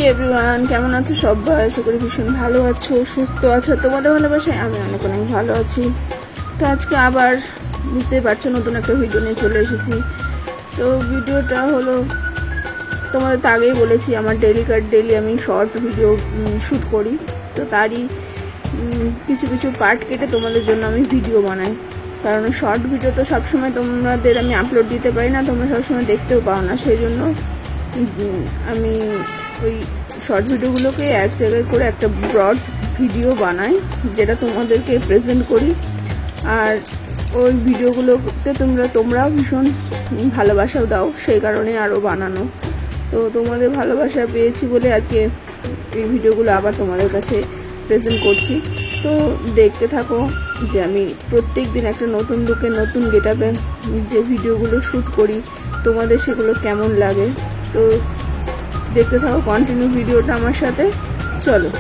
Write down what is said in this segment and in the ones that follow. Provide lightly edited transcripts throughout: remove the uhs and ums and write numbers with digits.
Everyone, কেমন আছো সবাই? আশা করি ভীষণ ভালো আছো, সুস্থ আছো। তোমাদের ভালোবাসায় আমি অনেক অনেক ভালো আছি। তো আজকে আবার বুঝতেই পারছো নতুন একটা ভিডিও নিয়ে চলে এসেছি। তো ভিডিওটা হলো, তোমাদের তো আগেই বলেছি আমার ডেলি আমি শর্ট ভিডিও শ্যুট করি। তো তারই কিছু কিছু পার্ট কেটে তোমাদের জন্য আমি ভিডিও বানাই, কারণ শর্ট ভিডিও তো সবসময় তোমাদের আমি আপলোড দিতে পারি না, তোমরা সবসময় দেখতেও পাও না। সেই জন্য আমি ওই শর্ট ভিডিওগুলোকে এক জায়গায় করে একটা ব্রড ভিডিও বানাই, যেটা তোমাদেরকে প্রেজেন্ট করি। আর ওই ভিডিওগুলোতে তোমরাও ভীষণ ভালোবাসাও দাও, সেই কারণে আরও বানানো। তো তোমাদের ভালোবাসা পেয়েছি বলে আজকে এই ভিডিওগুলো আবার তোমাদের কাছে প্রেজেন্ট করছি। তো দেখতে থাকো যে আমি প্রত্যেক দিন একটা নতুন লুকে নতুন গেটআপে যে ভিডিওগুলো শ্যুট করি, তোমাদের সেগুলো কেমন লাগে। তো দেখতে থাকো কন্টিনিউ ভিডিওটা আমার সাথে, চলো।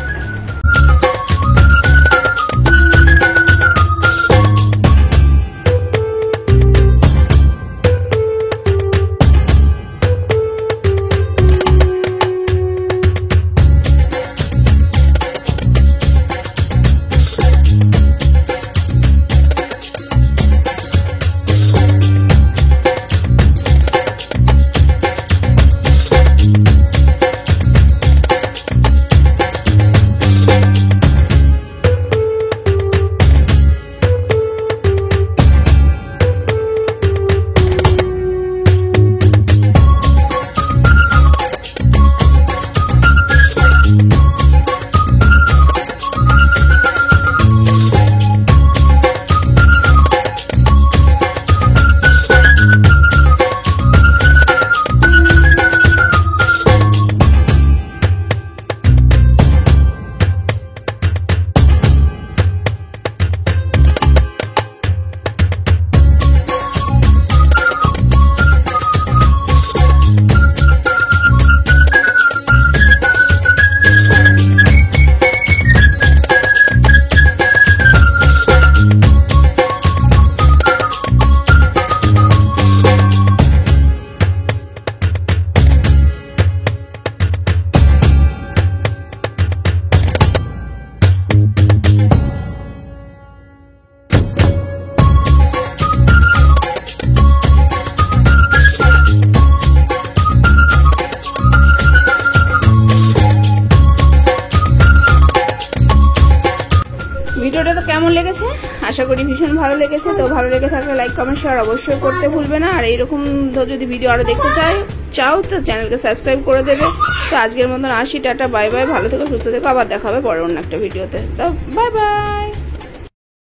ভিডিওটা তো কেমন লেগেছে? আশা করি ভীষণ ভালো লেগেছে। তো ভালো লেগে থাকলে লাইক কমেন্ট শেয়ার অবশ্যই করতে ভুলবে না। আর এইরকম যদি ভিডিও আরো দেখতে চাও তো চ্যানেলকে সাবস্ক্রাইব করে দেবে। তো আজকের মতন আসি, টাটা, বাই বাই, ভালো থেকো, সুস্থ থেকো, আবার দেখা হবে পরে অন্য একটা ভিডিওতে। তো বাই বাই।